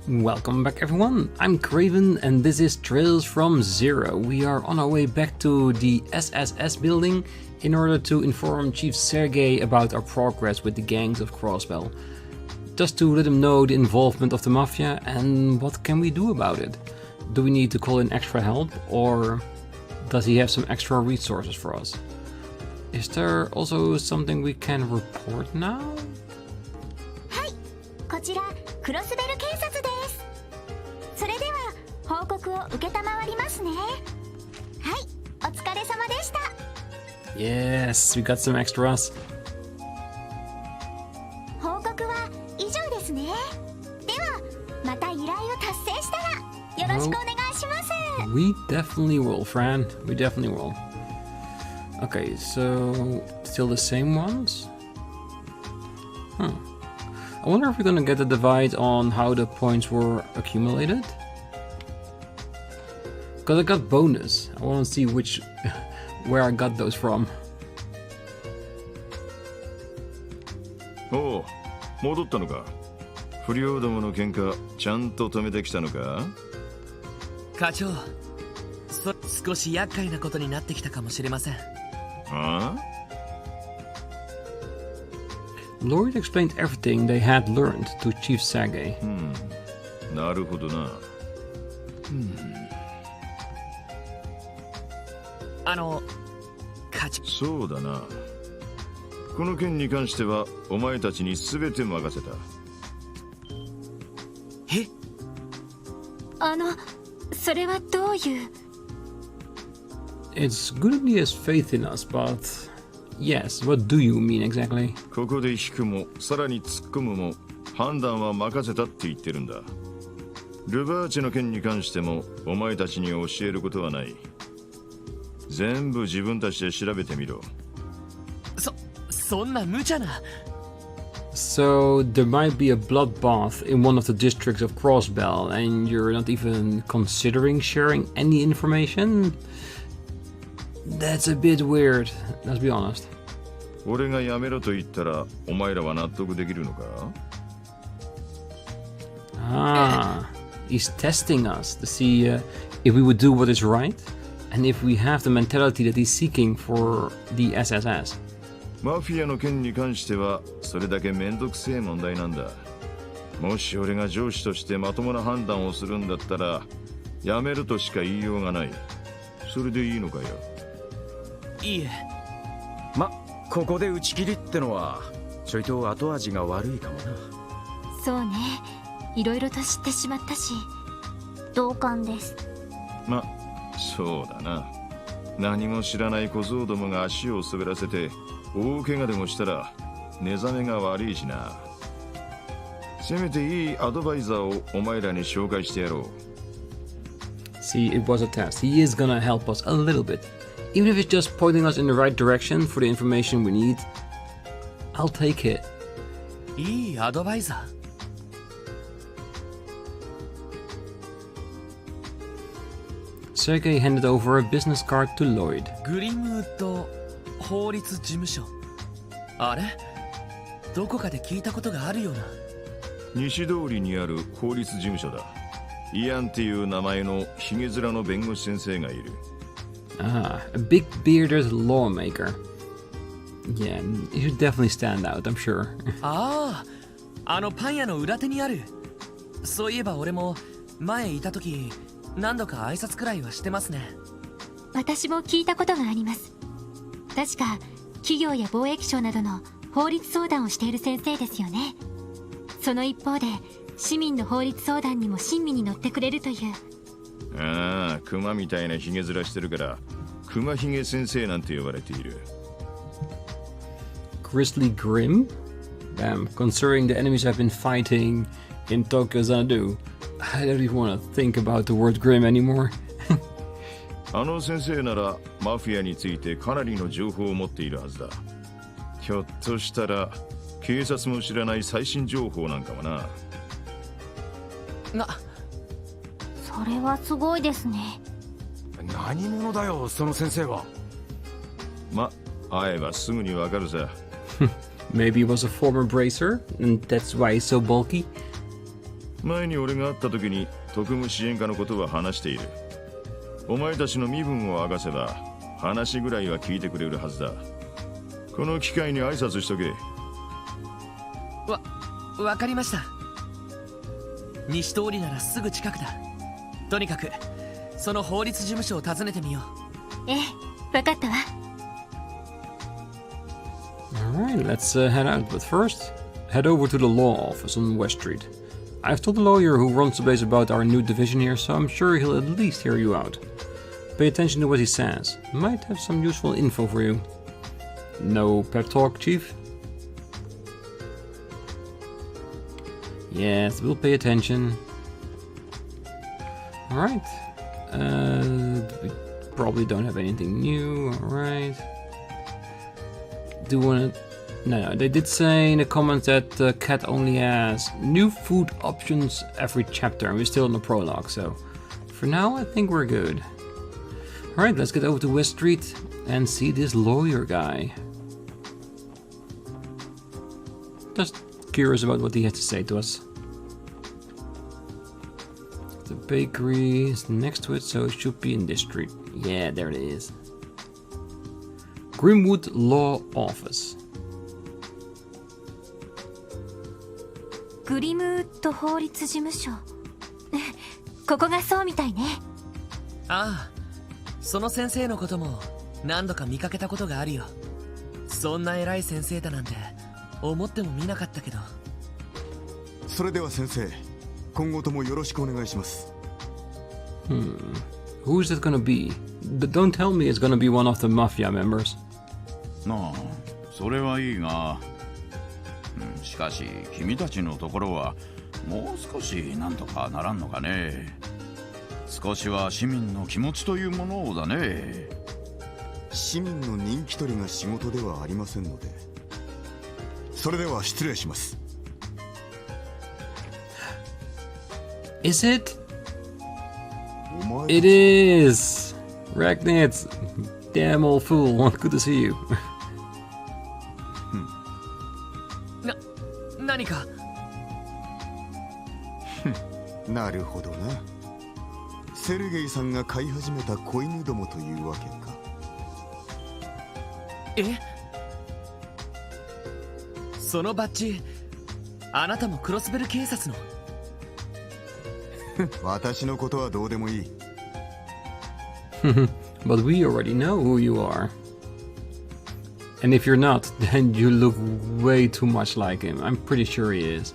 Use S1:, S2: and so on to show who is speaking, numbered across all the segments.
S1: Welcome back everyone, I'm Craven and this is Trails from Zero. We are on our way back to the SSS building in order to inform Chief Sergey about our progress with the gangs of Crossbell. Just to let him know the involvement of the Mafia and what can we do about it. Do we need to call in extra help or does he have some extra resources for us? Is there also something we can report now?
S2: はい、こちらクロスベル警察です。それでは報告を受けたまわりますね。はい、お疲れ様でした。
S1: Yes, we got some extras.
S2: 報告は以上ですね。ではまた依頼を達成したらよろしくお願いします。
S1: We definitely will, friend. We definitely will. Okay, so still the same ones? I wonder if we're gonna get a divide on how the points were accumulated. Cause I got bonus. I wanna see which where I got those from.
S3: おう、戻ったのか。不良どもの喧嘩ちゃんと止めてきたのか。
S4: 課長、少し厄介なことになってきたかもしれません。
S3: ああ？
S1: Lloyd explained everything they had learned to Chief Sergey.
S3: なるほどな。
S4: 課長。
S3: そうだな。この件に関してはお前たちに全て任せた。
S4: え？
S2: それはどういう？
S1: It's good that he has faith in us, but yes, what do you mean exactly?
S3: ここで引くもさらに突っ込むも判断は任せたって言ってるんだ。ルバーチェの件に関してもお前たちに教えることはない。全部自分たちで調べてみろ。
S4: そんな無茶な。
S1: So there might be a bloodbath in one of the districts of Crossbell and you're not even considering sharing any information? That's a bit weird, let's be honest.
S3: 俺がやめろと言ったらお前らは納得できるのか？
S1: Ah, he's testing us to see if we would do what is right and if we have the mentality that he's seeking for the SSS.
S3: マフィアの件に関してはそれだけめんどくせえ問題なんだ。もし俺が上司としてまともな判断をするんだったらやめるとしか言いようがない。それでいいのかよ。
S4: いいえ。
S5: ここで打ち切りってのはちょいと後味が悪いかもな。
S2: そうね、いろいろと知ってしまったし同感です。
S3: そうだな。何も知らない小僧どもが足を滑らせて大怪我でもしたら寝覚めが悪いしな。せめていいアドバイザーをお前らに紹介してやろう。
S1: See, it was a test. He is gonna help us a little bit. Even if it's just pointing us in the right direction for the information we need, I'll take it.
S4: いいアドバイザー。
S1: Sergey handed over a business card to Lloyd.
S4: グリムウッド法律事務所。あれ？どこかで聞いたことがあるような。
S3: 西通りにある法律事務所だ。イアンっていう名前のヒゲ面の弁護士先生がいる。
S1: Ah, a big bearded lawmaker. Yeah, he should definitely stand out, I'm sure.
S4: パン屋の裏手にある。そういえば俺も前いた時何度か挨拶くらいはしてますね。
S2: 私も聞いたことがあります。確か企業や貿易商などの法律相談をしている先生ですよね。その一方で市民の法律相談にも親身に乗ってくれるという。
S3: ああ、クマみたいなヒゲ面してるからクマヒゲ先生なんて呼ばれている。
S1: Grizzly Grimm? Considering the enemies I've been fighting in Tokyo Xanadu, I don't even want to think about the word Grimm anymore.
S3: あの先生ならマフィアについてかなりの情報を持っているはずだ。ひょっとしたら警察も知らない最新情報なんかもな。
S2: それはすごいですね。
S5: 何者だよその先生は。
S3: 会えばすぐにわかるさ。
S1: Maybe he was a former bracer, and that's why he's so bulky.
S3: 前に俺が会った時に特務支援課のことは話している。お前たちの身分を明かせば話ぐらいは聞いてくれるはずだ。この機会に挨拶しとけ。
S4: わかりました。西通りならすぐ近くだ。とにかくその法律事務所を訪ねてみよう。
S2: ええ、わかったわ。
S1: Alright, let's head out. But first, head over to the law office on West Street. I've told the lawyer who runs the base about our new division here, so I'm sure he'll at least hear you out. Pay attention to what he says. Might have some useful info for you. No pep talk, Chief? Yes, we'll pay attention. Alright. We probably don't have anything new, alright. Do wanna... No, they did say in the comments that Cat only has new food options every chapter, and we're still in the prologue, so for now I think we're good. Alright, let's get over to West Street and see this lawyer guy. Just curious about what he has to say to us. The bakery is next to it, so it should be in this street. Yeah, there it is. Grimwood Law Office.
S2: グリムウッド法律事務所。ここがそうみたいね。
S4: ああ、その先生のことも何度か見かけたことがあるよ。そんな偉い先生だなんて思ってもみなかったけど。
S6: それでは先生、今後ともよろしくお願いします。
S1: Who is it gonna be? Don't tell me it's gonna be one of the mafia members.
S7: なあ、それはいいが、しかし君たちのところはもう少しなんとかならんのかね。少しは市民の気持ちというものをだね。
S6: 市民の人気取りが仕事ではありませんので。それでは失礼します。
S1: Is it? It is! Ragnitz! Damn old fool, good to see you.
S4: 何か。
S6: なるほどな。セルゲイさんが飼い始めた子犬どもというわけか。
S4: え？そのバッジ、あなたもクロスベル警察の？
S6: 私のことはどうでもいい。
S1: But we already know who you are. And if you're not, then you look way too much like him. I'm pretty sure he is.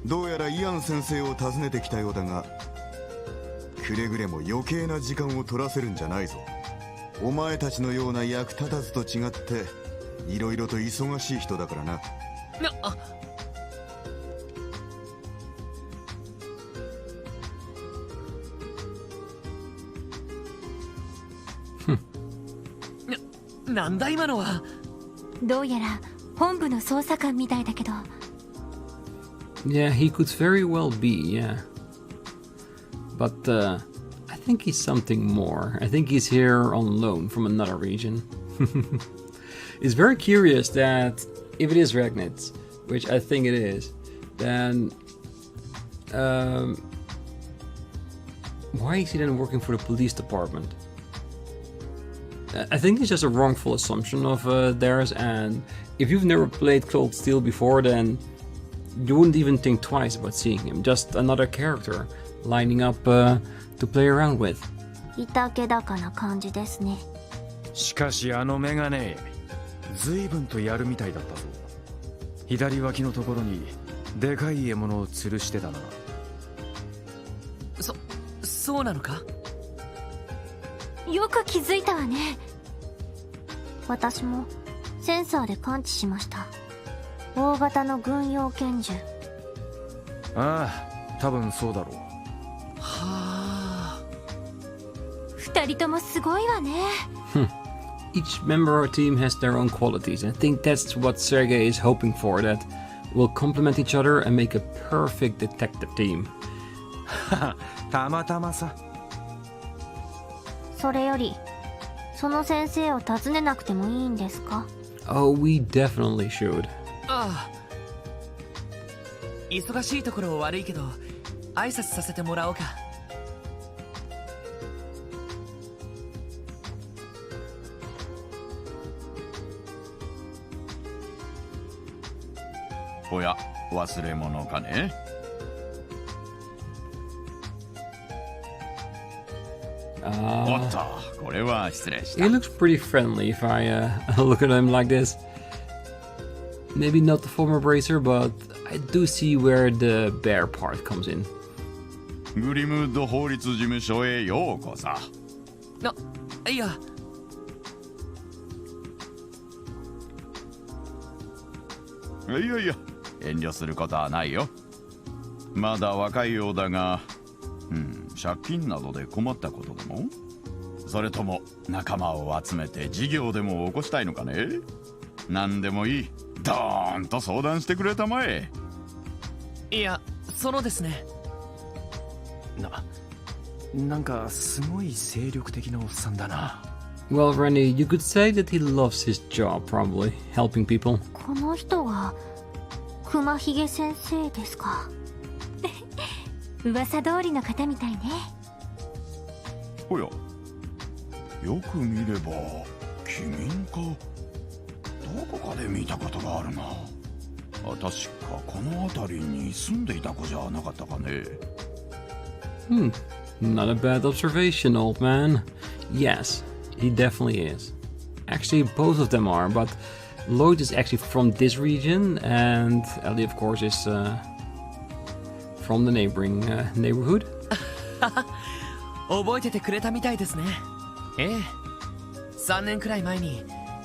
S6: どうやらイアン先生を訪ねてきたようだが、くれぐれも余計な時間を取らせるんじゃないぞ。お前たちのような役立たずと違って、いろいろと忙しい人だからな。
S4: なんだ今のは。
S2: どうやら本部の捜査官みたいだけど。
S1: Yeah, he could very well be, yeah. But I think he's something more. I think he's here on loan from another region. It's very curious that if it is Ragnitz, which I think it is, then why is he then working for the police department? I think it's just a wrongful assumption of theirs, and if you've never played Cold Steel before, then you wouldn't even think twice about seeing him. Just another character lining up to play around with.
S2: いたけだかな感じですね。
S5: しかしあのメガネ、随分とやるみたいだったぞ。左脇のところにでかい獲物を吊るしてたな。
S4: そうなのか？
S2: よく気づいたわね。私もセンサーで感知しました。大型の軍用拳銃。
S5: ああ、多分そうだろう。
S4: はあ。
S2: 二人ともすごいわね。
S1: Each member of our team has their own qualities. I think that's what Sergey is hoping for, that we'll complement each other and make a perfect detective team.
S5: たまたまさ。
S2: それより、その先生を訪ねなくてもいいんですか？
S1: Oh, we definitely should.
S4: ああ。忙しいところ悪いけど、挨拶させてもらおうか。
S7: おや、忘れ物かね。おっと、これは失礼した。
S1: He looks pretty friendly if I look at him like this. Maybe not the former bracer, but I do see where the bear part comes in.
S3: グリムウッド法律事務所へようこそ。
S4: いや、
S3: いやいや、
S7: 遠慮することはないよ。まだ若いようだが、借金などで困ったことでも、それとも仲間を集めて事業でも起こしたいのかね。何でもいい、ドーンと相談してくれたまえ。
S4: いや、そのですね。
S5: なんかすごい精力的なおっさんだな。
S1: Well, Rennie, you could say that he loves his job, probably, helping people.
S2: この人は熊ひげ先生ですか？噂通りの方みたいね。
S3: おや、よく見れば君か。どこかで見たことがあるな。確かこの辺りに住んでいた子じゃなかったかね。
S1: Not a bad observation, old man. Yes, he definitely is. Actually, both of them are, but Lloyd is actually from this region, and Ellie, of course, is from the neighboring neighborhood.
S4: 覚えててくれたみたいですね。ええ、3年くらい前に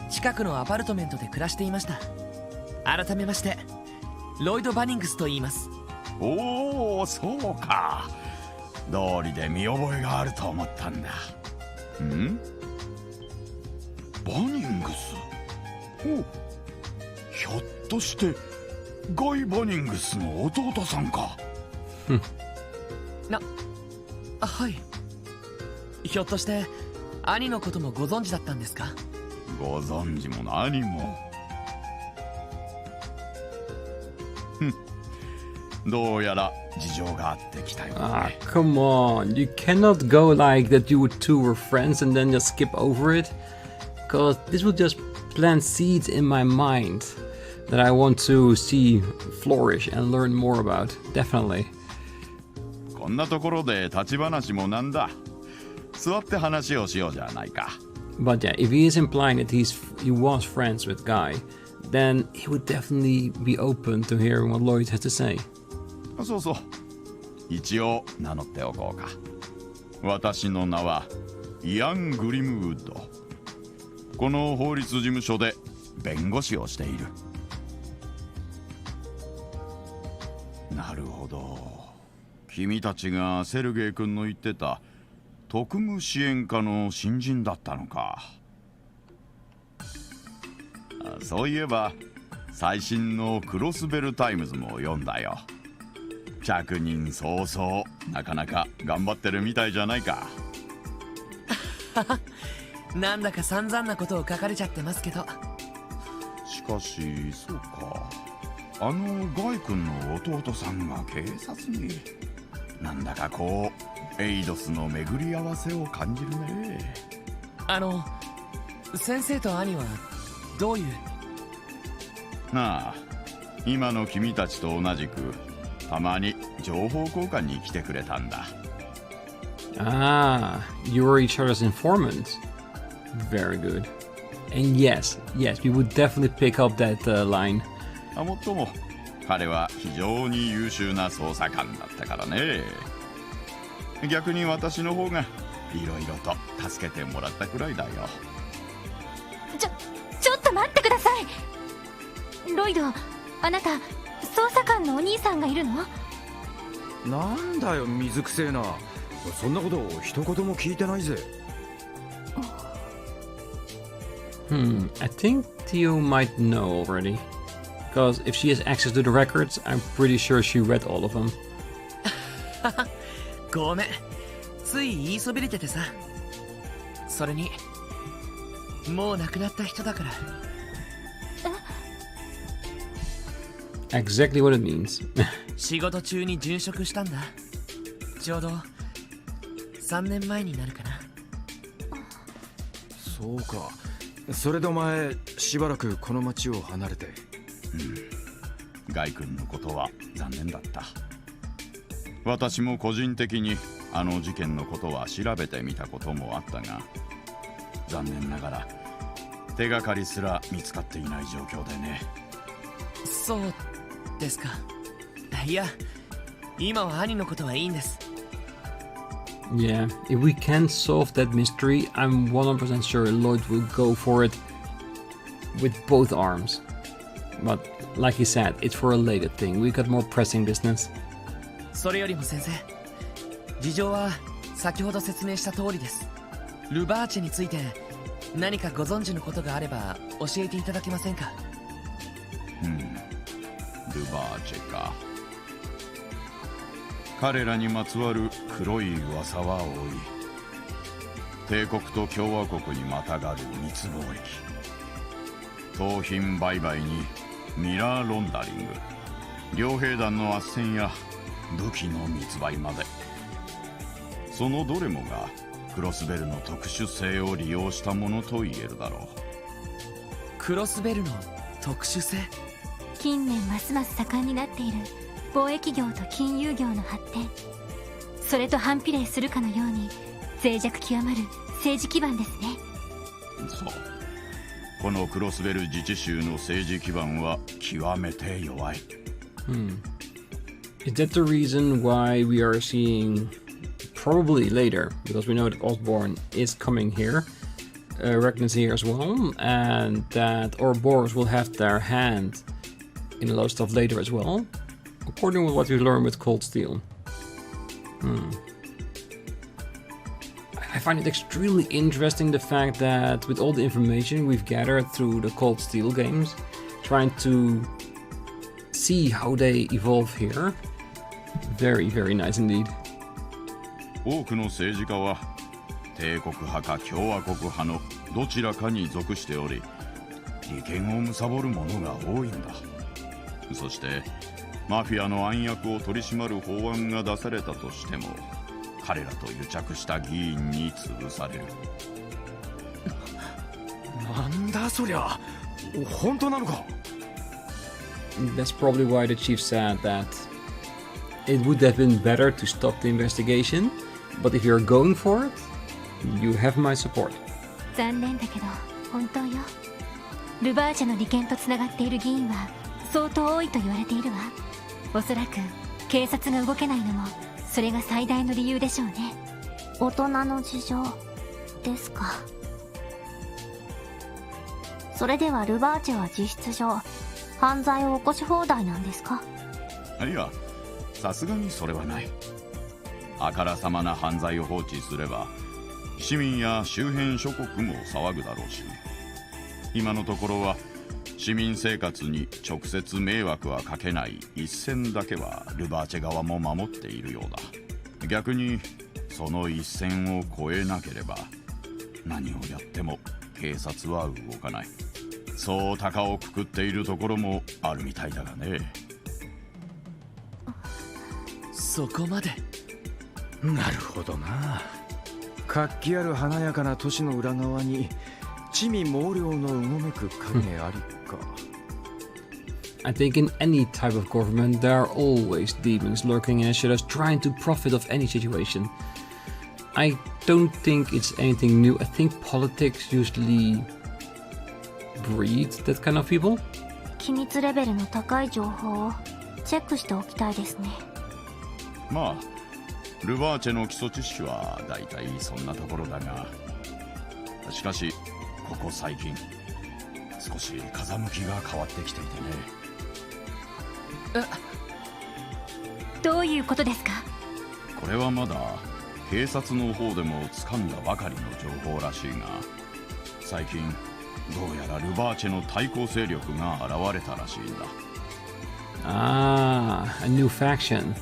S4: 近くのアパルトメントで暮らしていました。改めましてロイド・バニングスと言います。
S3: おお、そうか。道理で見覚えがあると思ったんだ。バニングス。ひょっとしてガイ・バニングスの弟さんか。
S4: はい。ひょっとして兄のこともご存知だったんですか？
S3: ご存知も何も。どうやら事情があってきたよね。
S1: Come on, you cannot go like that you two were friends and then just skip over it. Because this would just plant seeds in my mind that I want to see flourish and learn more about. Definitely.
S3: こんなところで立ち話もなんだ。座って話をしようじゃないか。
S1: But yeah, if he is implying that he was friends with Guy, then he would definitely be open to hearing what Lloyd has to say.
S3: そうそう。一応名乗っておこうか。私の名はイアン・グリムウッド。この法律事務所で弁護士をしている。なるほど。君たちがセルゲイ君の言ってた特務支援課の新人だったのか。そういえば最新のクロスベルタイムズも読んだよ。着任早々、なかなか頑張ってるみたいじゃないか。
S4: なんだか散々なことを書かれちゃってますけど。
S3: しかしそうか、あのガイ君の弟さんが警察に。なんだかこうエイドスの巡り合わせを感じるね。
S4: 先生と兄はどういう。
S3: なあ、今の君たちと同じくたまに情報交換に来てくれたんだ。
S1: Ah, you were each other's informants. Very good. And yes, we would definitely pick up that line.
S3: もっとも彼は非常に優秀な捜査官だったからね。逆に私の方がいろいろと助けてもらったくらいだよ。
S2: ちょっと待ってください。ロイド、あなた捜査官のお兄さんがいるの？
S5: なんだよ、水くせえな。そんなこと一言も聞いてないぜ。
S1: I think Theo might know already. Because if she has access to the records, I'm pretty sure she read all of them.
S4: ごめん、つい言いそびれててさ。それにもう亡くなった人だから。
S1: Exactly what it means.
S4: 仕事中に殉職したんだ。ちょうど3年前になるかな。
S5: そうか。それでお前しばらくこの町を離れて。
S7: ガイ君のことは残念だった。私も個人的にあの事件のことは調べてみたこともあったが、残念ながら手がかりすら見つかっていない状況でね。
S4: そうですか。いや、今は兄のことはいいんです。
S1: Yeah, if we can solve that mystery, I'm 100% sure Lloyd will go for it with both arms. But like he said, it's for a later thing. We got more pressing business.
S4: それよりも先生、事情は先ほど説明した通りです。ルバーチェについて何かご存知のことがあれば教えていただけませんか？
S7: ルバーチェか。彼らにまつわる黒い噂は多い。帝国と共和国にまたがる密貿易、盗品売買にミラーロンダリング、傭兵団の斡旋や武器の密売まで、そのどれもがクロスベルの特殊性を利用したものと言えるだろう。
S4: クロスベルの特殊性？
S2: 近年ますます盛んになっている貿易業と金融業の発展、それと反比例するかのように脆弱極まる政治基盤ですね。
S7: そう、このクロスベル自治州の政治基盤は極めて弱い。
S1: Is that the reason why we are seeing, probably later, because we know that Osborne is coming here, Ragnar's here as well, and that Ouroboros will have their hand in a lot of stuff later as well, according to what we learned with Cold Steel. I find it extremely interesting the fact that with all the information we've gathered through the Cold Steel games, trying to see how they evolve here. Very, very nice indeed.
S7: 多くの政治家は帝国派か共和国派のどちらかに属しており、利権を貪る者が多いんだ。そしてマフィアの暗躍を取り締まる法案が出されたとしても、彼らと癒着した議員に潰される。
S5: なんだそりゃ、本当なのか？
S1: That's probably why the chief said that it would have been better to stop the investigation, but if you're going for it, you have my support.
S2: 残念だけど本当よ。ルバーチェの利権とつながっている議員は相当多いと言われているわ。おそらく警察が動けないのもそれが最大の理由でしょうね。大人の事情ですか。それではルバーチェは実質上犯罪を起こし放題なんですか？
S7: いや、さすがにそれはない。あからさまな犯罪を放置すれば市民や周辺諸国も騒ぐだろうし、今のところは市民生活に直接迷惑はかけない一線だけはルバーチェ側も守っているようだ。逆にその一線を越えなければ何をやっても警察は動かない。そう高をくくっているところもあるみたいだがね。
S4: そこまで。
S5: なるほどな。活気ある華やかな都市の裏側に地味猛量のうごめく影ありか。
S1: I think in any type of government there are always demons lurking in the shadows trying to profit of any situation. I don't think it's anything new. I think politics usually breed that kind of people.
S2: 機密レベルの高い情報をチェックしておきたいですね。
S7: まあルバーチェの基礎知識はだいたいそんなところだが、しかしここ最近少し風向きが変わってきていてね。
S2: どういうことですか？
S7: これはまだ警察の方でも掴んだばかりの情報らしいが、最近どうやらルバーチェの対抗勢力が現れたらしいんだ。
S1: Ah, a new faction.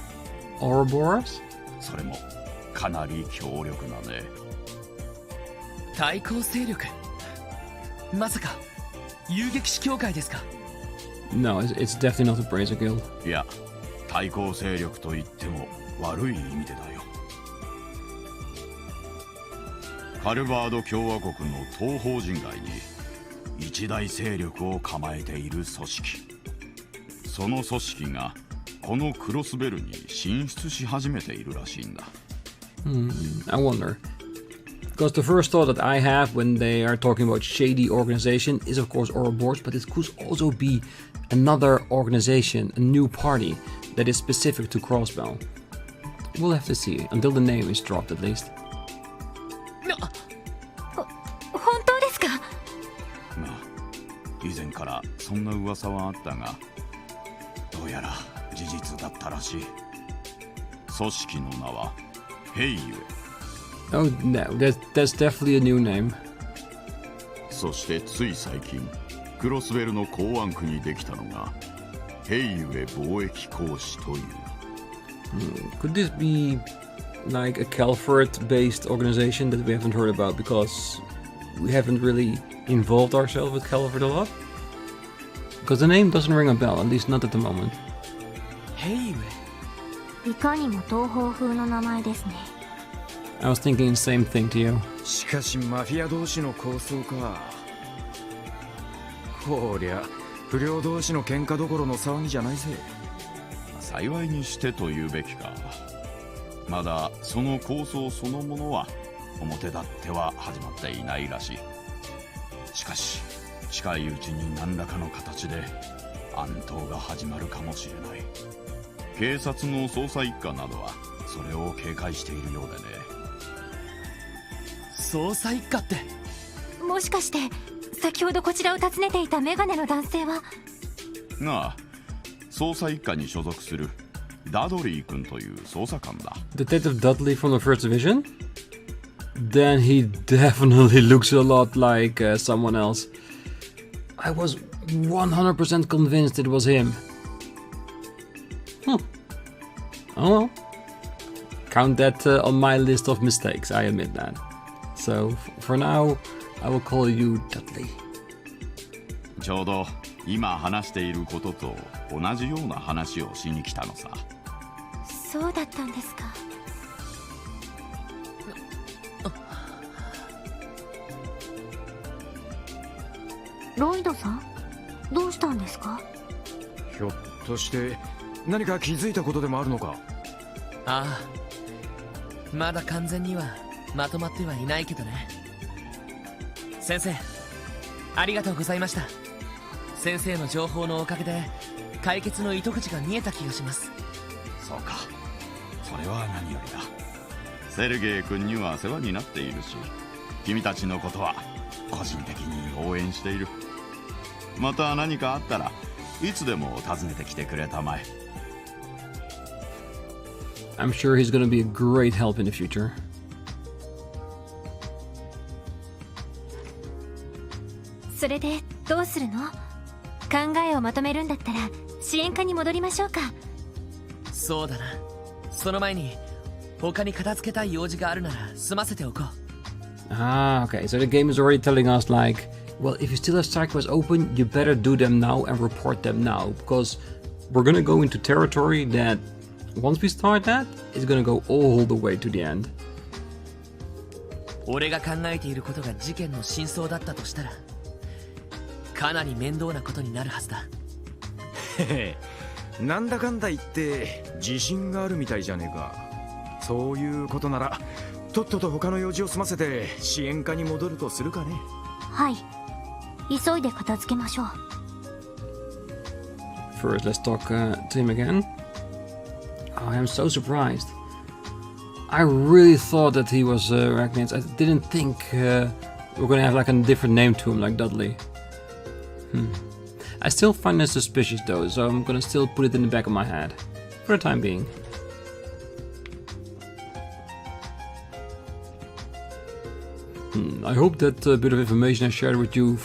S1: Ouroboros?
S7: それもかなり強力なね。
S4: 対抗勢力？まさか遊撃士協会ですか？
S1: No, it's definitely not a Brazier Guild.
S7: いや、対抗勢力といっても悪い意味でだよ。カルバード共和国の東方人街に一大勢力を構えている組織。その組織がこのクロスベルに進出し始めているらしいんだ。
S1: I wonder. Because the first thought that I have when they are talking about shady organization is of course Ouroboros, but it could also be another organization, a new party that is specific to Crossbell. We'll have to see, until the name is dropped at least.
S2: 本当ですか？
S7: 以前からそんな噂はあったが、どうやら事実だったらしい。組織の名はヘイユエ。
S1: Oh no, that's definitely a new name.
S7: そしてつい最近、クロスベルの港湾区にできたのがヘイユエ貿易公使という。
S1: Could this be like a Calvert-based organization that we haven't heard about because we haven't really involved ourselves with Calvert a lot? Because the name doesn't ring a bell, at least not at the moment.
S4: ヘイウェイ。
S2: いかにも東方風の名前ですね。
S1: I was thinking the same thing to you.
S5: しかしマフィア同士の抗争か。こりゃ不良同士の喧嘩どころの騒ぎじゃないぜ。
S7: 幸いにしてと言うべきか。まだその構想そのものは表立っては始まっていないらしい。しかし近いうちに何らかの形で暗闘が始まるかもしれない。警察の捜査一課などはそれを警戒しているようでね。
S4: 捜査一課って
S2: もしかして先ほどこちらを訪ねていたメガネの男性は？
S7: があ、捜査一課に所属するダドリー君という捜査官だ。
S1: Detective Dudley from the First Division? Then he definitely looks a lot like someone else. I was 100% convinced it was him. Oh well. Count that on my list of mistakes, I admit that. So, for now, I will call you Dudley.
S7: ちょうど今話していることと同じような話をしに来たのさ。
S2: そうだったんですか。ロイドさん、どうしたんですか？
S5: ひょっとして何か気づいたことでもあるのか？
S4: ああ、まだ完全にはまとまってはいないけどね。先生、ありがとうございました。先生の情報のおかげで解決の糸口が見えた気がします。
S7: そうか、それは何よりだ。セルゲイ君には世話になっているし、君たちのことは個人的に応援している。また何かあったらいつでも訪ねてきてくれたまえ。
S1: I'm sure he's gonna be a great help in the future.
S2: それでどうするの？考えをまとめるんだったら支援課に戻りましょうか。
S4: そうだな。その前に他に片付けたい用事があるなら済ませておこう。
S1: Ah, okay, so the game is already telling us like, well, if you still have side quests open, you better do them now and report them now, because we're gonna go into territory that, once we start that, is gonna go all the way to the end.
S4: 俺が考えていることが事件の真相だったとしたら、かなり面倒なことになるはずだ。
S5: へへ、なんだかんだ言って自信があるみたいじゃねえか。そういうことならとっとと他の用事を済ませて支援課に戻るとするかね。
S2: はい、急いで片付けましょう。
S1: First, let's talk to him again. Oh, I am so surprised. I really thought that he was Ragnates. I didn't think we're gonna have like a different name to him, like Dudley. I still find this suspicious though, so I'm gonna still put it in the back of my head. For the time being. I hope that bit of information I shared with you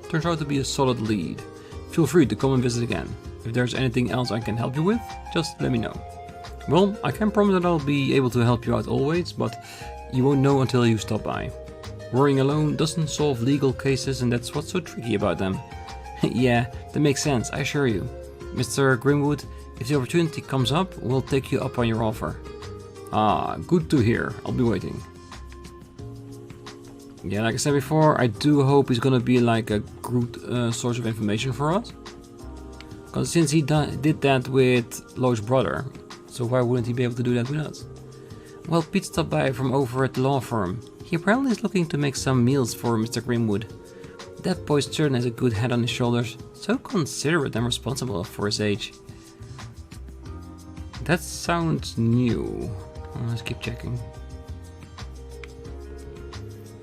S1: turns out to be a solid lead. Feel free to come and visit again. If there's anything else I can help you with, just let me know. Well, I can't promise that I'll be able to help you out always, but you won't know until you stop by. Worrying alone doesn't solve legal cases, and that's what's so tricky about them. Yeah, that makes sense, I assure you. Mr. Grimwood, if the opportunity comes up, we'll take you up on your offer. Ah, good to hear. I'll be waiting. Yeah, like I said before, I do hope he's gonna be like a good source of information for us. Because since he did that with Lloyd's brother, so why wouldn't he be able to do that with us? Well, Pete stopped by from over at the law firm. He apparently is looking to make some meals for Mr. Grimwood. That boy certainly has a good head on his shoulders, so considerate and responsible for his age. That sounds new. Let's keep checking.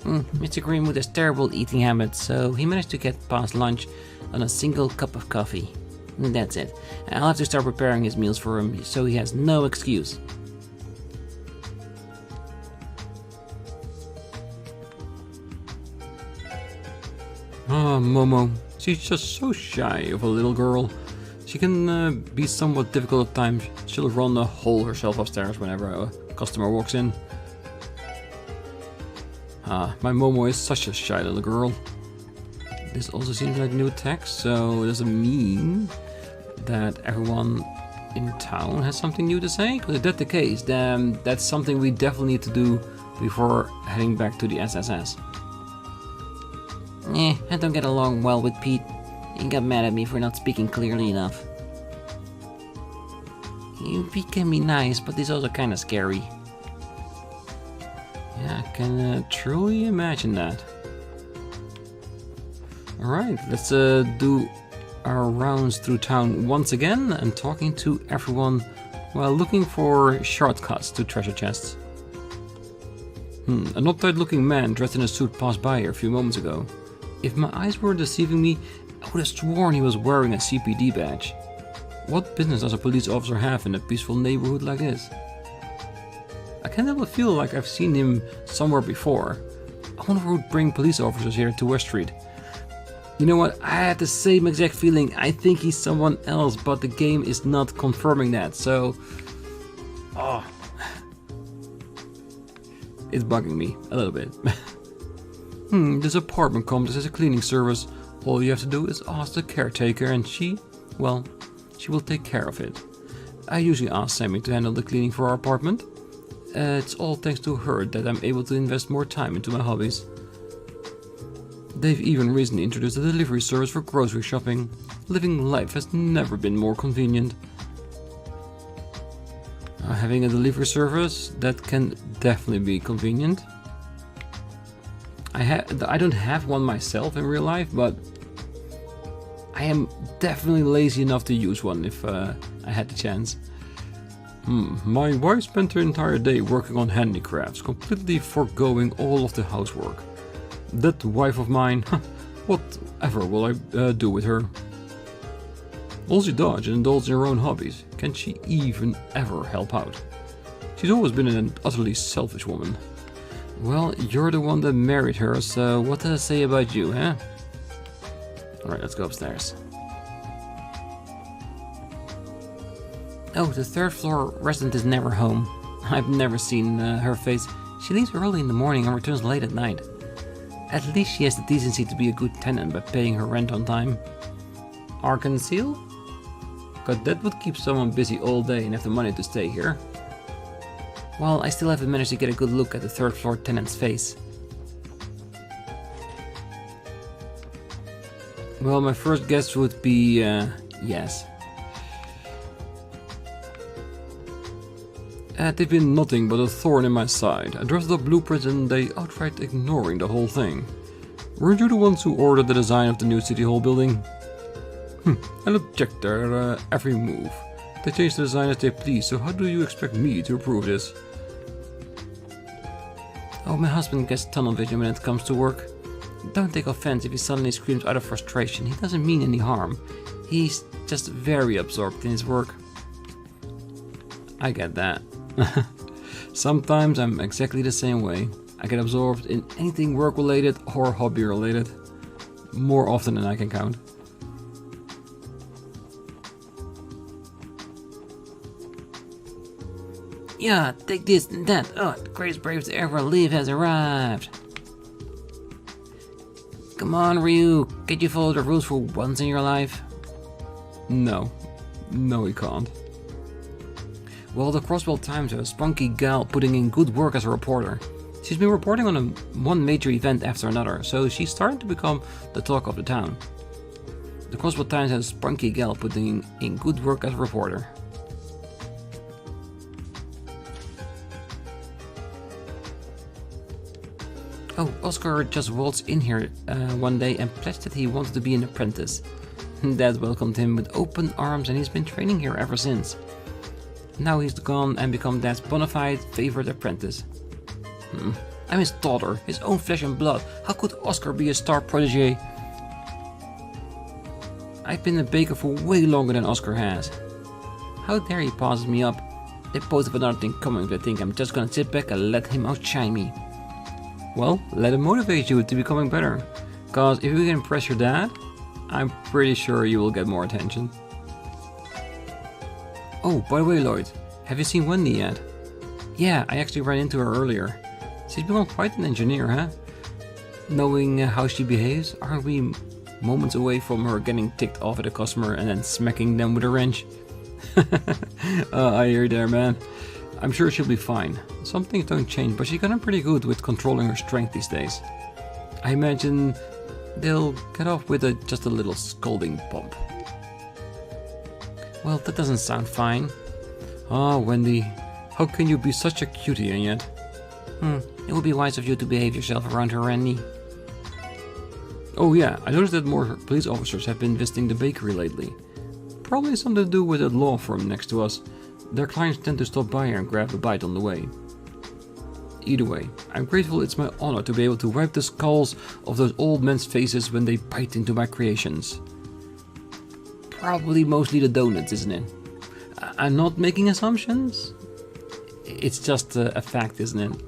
S1: Mr. Grimwood has terrible eating habits, so he managed to get past lunch on a single cup of coffee. And that's it. I'll have to start preparing his meals for him, so he has no excuse. Ah, Momo. She's just so shy of a little girl. She can be somewhat difficult at times. She'll run a hole herself upstairs whenever a customer walks in. My Momo is such a shy little girl. This also seems like new text, so does it mean that everyone in town has something new to say? Because if that's the case, then that's something we definitely need to do before heading back to the SSS. I don't get along well with Pete. He got mad at me for not speaking clearly enough. Pete can be nice, but he's also kind of scary. Yeah, I can truly imagine that. Alright, let's do our rounds through town once again and talking to everyone while looking for shortcuts to treasure chests. An uptight looking man dressed in a suit passed by here a few moments ago. If my eyes weren't deceiving me, I would have sworn he was wearing a CPD badge. What business does a police officer have in a peaceful neighborhood like this? I can't help but feel like I've seen him somewhere before. I wonder who would bring police officers here to West Street. You know what, I had the same exact feeling. I think he's someone else, but the game is not confirming that, so... It's bugging me a little bit. This apartment complex has a cleaning service. All you have to do is ask the caretaker and she will take care of it. I usually ask Sammy to handle the cleaning for our apartment. It's all thanks to her that I'm able to invest more time into my hobbies. They've even recently introduced a delivery service for grocery shopping. Living life has never been more convenient. Having a delivery service, that can definitely be convenient. I don't have one myself in real life, but I am definitely lazy enough to use one if I had the chance. My wife spent her entire day working on handicrafts, completely foregoing all of the housework. That wife of mine, whatever will I do with her? All she does is indulge in her own hobbies. Can she even ever help out? She's always been an utterly selfish woman. Well, you're the one that married her, so what does it say about you, huh? Alright, let's go upstairs. Oh, the third floor resident is never home. I've never seen her face. She leaves early in the morning and returns late at night. At least she has the decency to be a good tenant by paying her rent on time. Arcan Seal? Cause that would keep someone busy all day and have the money to stay here. Well, I still haven't managed to get a good look at the third floor tenant's face. Well, my first guess would be yes. They've been nothing but a thorn in my side. I drafted up blueprints and they outright ignoring the whole thing. Weren't you the ones who ordered the design of the new City Hall building? I'll object their every move. They change the design as they please, so how do you expect me to approve this? Oh, my husband gets tunnel vision when it comes to work. Don't take offense if he suddenly screams out of frustration. He doesn't mean any harm. He's just very absorbed in his work. I get that. Sometimes I'm exactly the same way. I get absorbed in anything work-related or hobby-related. More often than I can count. Yeah, take this and that. Oh, the greatest brave to ever live has arrived. Come on, Ryu. Can't you follow the rules for once in your life? No. No, he can't. Well, the Crossbell Times has a spunky gal putting in good work as a reporter. She's been reporting on one major event after another, so she's starting to become the talk of the town. The Crossbell Times has a spunky gal putting in good work as a reporter. Oh, Oscar just waltzed in here one day and pledged that he wanted to be an apprentice. Dad welcomed him with open arms and he's been training here ever since. Now he's gone and become Dad's bona fide favorite apprentice. I'm his daughter, his own flesh and blood. How could Oscar be a star protege? I've been a baker for way longer than Oscar has. How dare he passes me up? They both have another thing coming, but I think I'm just gonna sit back and let him outshine me. Well, let him motivate you to becoming better. Cause if you can impress your dad, I'm pretty sure you will get more attention. Oh, by the way, Lloyd, have you seen Wendy yet? Yeah, I actually ran into her earlier. She's become quite an engineer, huh? Knowing how she behaves, aren't we moments away from her getting ticked off at a customer and then smacking them with a wrench? I hear you there, man. I'm sure she'll be fine. Some things don't change, but she's gotten pretty good with controlling her strength these days. I imagine they'll get off with just a little scolding bump. Well, that doesn't sound fine. Oh, Wendy, how can you be such a cutie and yet? It would be wise of you to behave yourself around her, Randy. Oh yeah, I noticed that more police officers have been visiting the bakery lately. Probably something to do with the law firm next to us. Their clients tend to stop by here and grab a bite on the way. Either way, I'm grateful it's my honor to be able to wipe the skulls of those old men's faces when they bite into my creations. Probably mostly the donuts, isn't it? I'm not making assumptions. It's just a fact, isn't it?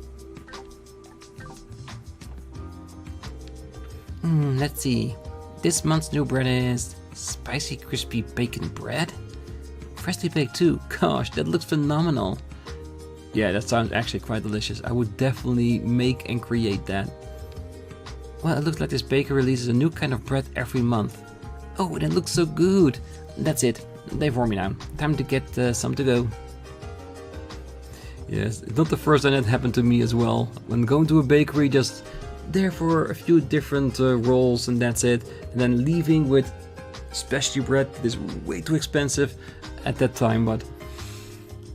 S1: Let's see. This month's new bread is spicy crispy bacon bread? Freshly baked too. Gosh, that looks phenomenal. Yeah, that sounds actually quite delicious. I would definitely make and create that. Well, it looks like this baker releases a new kind of bread every month. Oh, and it looks so good. That's it. They've warned me now. Time to get some to go. Yes, it's not the first time that happened to me as well. When going to a bakery, just there for a few different rolls and that's it. And then leaving with specialty bread that is way too expensive at that time. But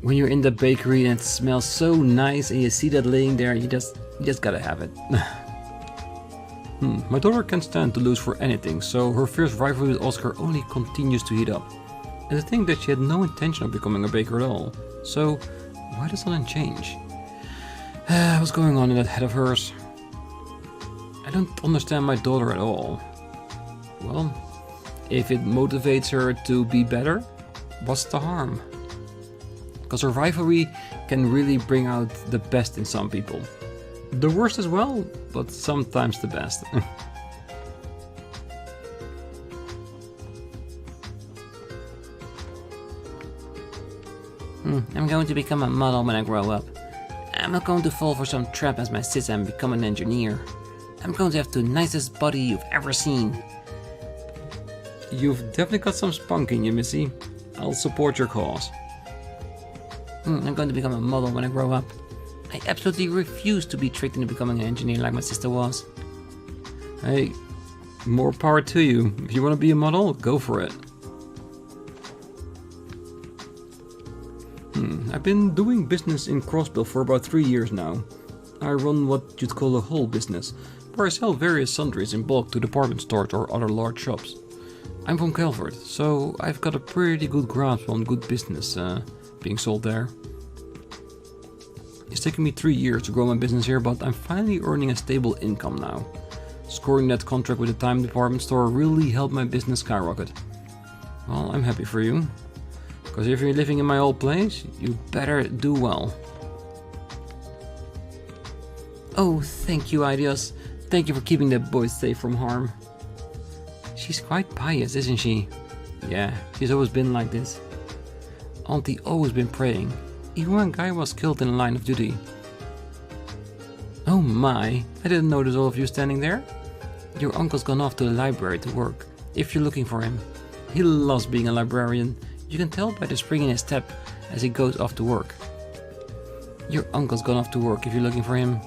S1: when you're in the bakery and it smells so nice and you see that laying there, you just gotta have it. My daughter can't stand to lose for anything, so her fierce rivalry with Oscar only continues to heat up. And to think that she had no intention of becoming a baker at all. So why does something change? What's going on in that head of hers? I don't understand my daughter at all. Well, if it motivates her to be better, what's the harm? Because her rivalry can really bring out the best in some people. The worst as well, but sometimes the best. I'm going to become a model when I grow up. I'm not going to fall for some trap as my sis and become an engineer. I'm going to have the nicest body you've ever seen. You've definitely got some spunk in you, Missy. I'll support your cause. I'm going to become a model when I grow up. I absolutely refuse to be tricked into becoming an engineer like my sister was. Hey, more power to you. If you want to be a model, go for it. I've been doing business in Crossbell for about 3 years now. I run what you'd call a whole business, where I sell various sundries in bulk to department stores or other large shops. I'm from Calvert, so I've got a pretty good grasp on good business being sold there. It's taken me 3 years to grow my business here, but I'm finally earning a stable income now. Scoring that contract with the Time department store really helped my business skyrocket. Well, I'm happy for you. Because if you're living in my old place, you better do well. Oh, thank you, Ideas. Thank you for keeping the boys safe from harm. She's quite pious, isn't she? Yeah, she's always been like this. Auntie always been praying. Even when Guy was killed in the line of duty. Oh my, I didn't notice all of you standing there. Your uncle's gone off to the library to work, if you're looking for him. He loves being a librarian. You can tell by the spring in his step as he goes off to work. Your uncle's gone off to work if you're looking for him.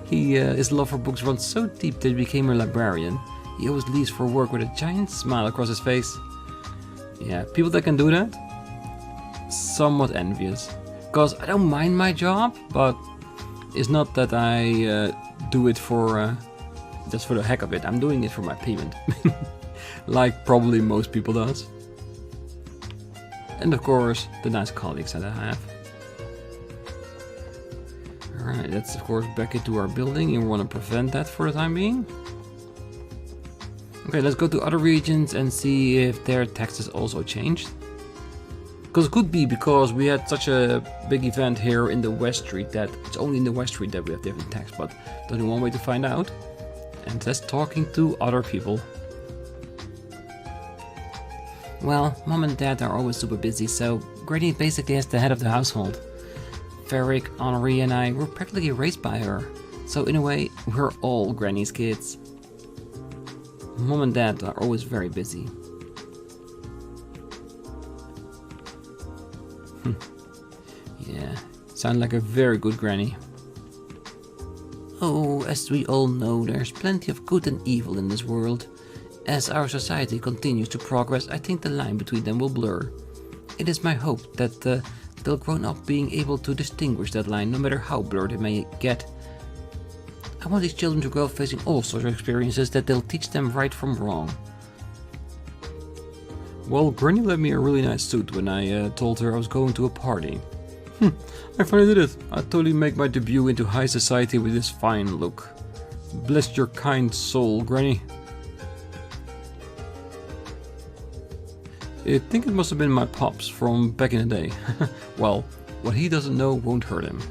S1: His love for books runs so deep that he became a librarian. He always leaves for work with a giant smile across his face. Yeah, people that can do that, somewhat envious. Because I don't mind my job, but it's not that I do it for just for the heck of it. I'm doing it for my payment. Like probably most people does. And of course, the nice colleagues that I have. Alright, let's of course back into our building, and we want to prevent that for the time being. Okay, let's go to other regions and see if their taxes also changed. Because it could be because we had such a big event here in the West Street that it's only in the West Street that we have different tax, but there's only one way to find out. And that's talking to other people. Well, Mom and Dad are always super busy, so Granny basically is the head of the household. Varric, Henri and I were practically raised by her, so in a way, we're all Granny's kids. Mom and Dad are always very busy. Yeah, sound like a very good Granny. Oh, as we all know, there's plenty of good and evil in this world. As our society continues to progress, I think the line between them will blur. It is my hope that they'll grow up being able to distinguish that line, no matter how blurred it may get. I want these children to grow up facing all sorts of experiences that they'll teach them right from wrong. Well, Granny lent me a really nice suit when I told her I was going to a party. I finally did it. I totally make my debut into high society with this fine look. Bless your kind soul, Granny. I think it must have been my pops from back in the day. Well, what he doesn't know won't hurt him.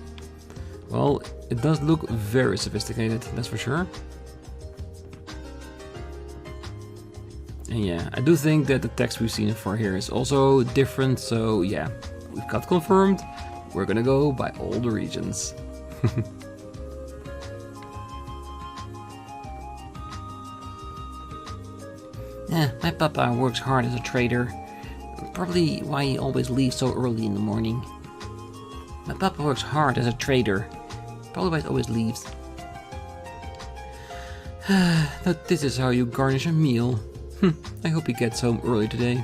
S1: Well, it does look very sophisticated, that's for sure. And yeah, I do think that the text we've seen for here is also different, so yeah, we've got confirmed. We're gonna go by all the regions. Yeah, my papa works hard as a trader. Probably why he always leaves so early in the morning. My papa works hard as a trader. Probably why he always leaves. But this is how you garnish a meal. I hope he gets home early today.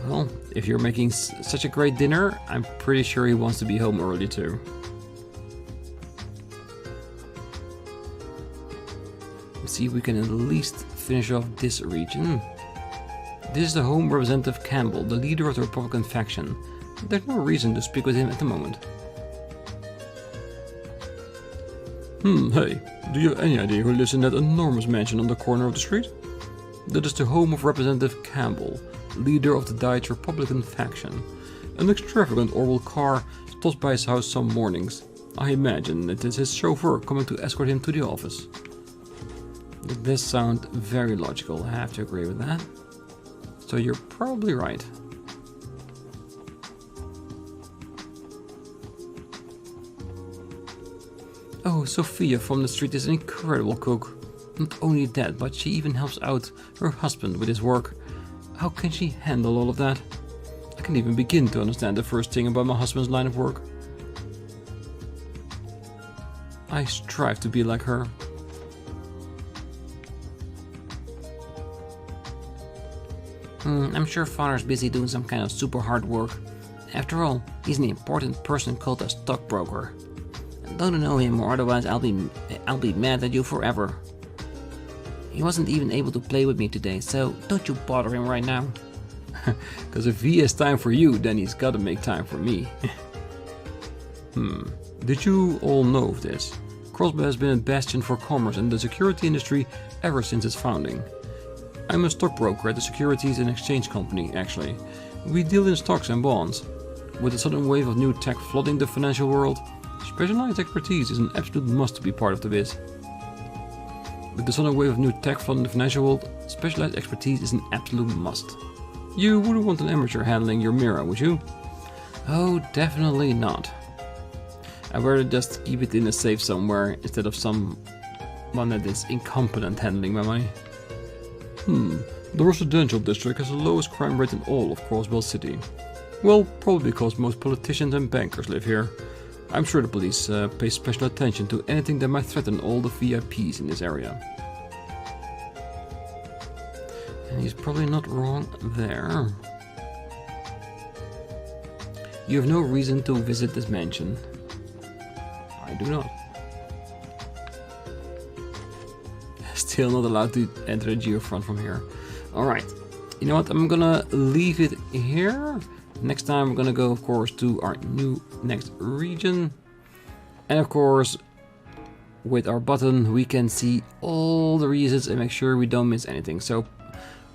S1: Well, if you're making such a great dinner, I'm pretty sure he wants to be home early too. Let's see if we can at least finish off this region. This is the Home Representative Campbell, the leader of the Republican faction. There's no reason to speak with him at the moment. Hey, do you have any idea who lives in that enormous mansion on the corner of the street? That is the home of Representative Campbell, leader of the Dutch Republican faction. An extravagant Orwell car stops by his house some mornings. I imagine it is his chauffeur coming to escort him to the office. That does sound very logical, I have to agree with that. So you're probably right. Oh, Sophia from the street is an incredible cook. Not only that, but she even helps out her husband with his work. How can she handle all of that? I can't even begin to understand the first thing about my husband's line of work. I strive to be like her. I'm sure father's busy doing some kind of super hard work. After all, he's an important person called a stockbroker. Don't know him, or otherwise I'll be mad at you forever. He wasn't even able to play with me today, so don't you bother him right now. Cause if he has time for you, then he's gotta make time for me. Did you all know of this? Crossbell has been a bastion for commerce and the security industry ever since its founding. I'm a stockbroker at the Securities and Exchange Company, actually. We deal in stocks and bonds. With the sudden wave of new tech flooding the financial world, specialized expertise is an absolute must to be part of the biz. With the sudden wave of new tech flooding the financial world, specialized expertise is an absolute must. You wouldn't want an amateur handling your mirror, would you? Oh, definitely not. I'd rather just keep it in a safe somewhere instead of someone that is incompetent handling my money. The residential district has the lowest crime rate in all of Crossbell City. Well, probably because most politicians and bankers live here. I'm sure the police pay special attention to anything that might threaten all the VIPs in this area. And he's probably not wrong there. You have no reason to visit this mansion. I do not. Still not allowed to enter the geofront from here. Alright. You know what? I'm gonna leave it here. Next time we're gonna go, of course, to our new next region. And of course, with our button, we can see all the regions and make sure we don't miss anything. So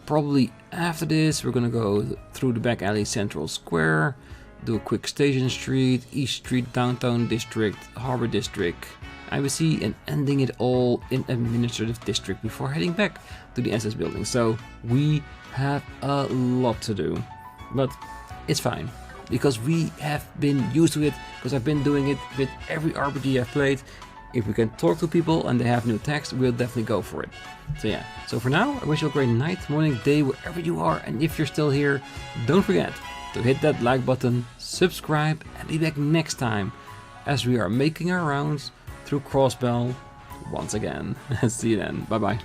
S1: probably after this, we're gonna go through the back alley, Central Square, do a quick Station Street, East Street, Downtown District, Harbor District, IBC, and ending it all in Administrative District before heading back to the SS building. So we have a lot to do, but it's fine because we have been used to it, because I've been doing it with every RPG I've played. If we can talk to people and they have new text, we'll definitely go for it. So yeah, so for now, I wish you a great night, morning, day, wherever you are, and if you're still here, don't forget to hit that like button, subscribe, and be back next time as we are making our rounds through Crossbell once again. See you then. Bye bye.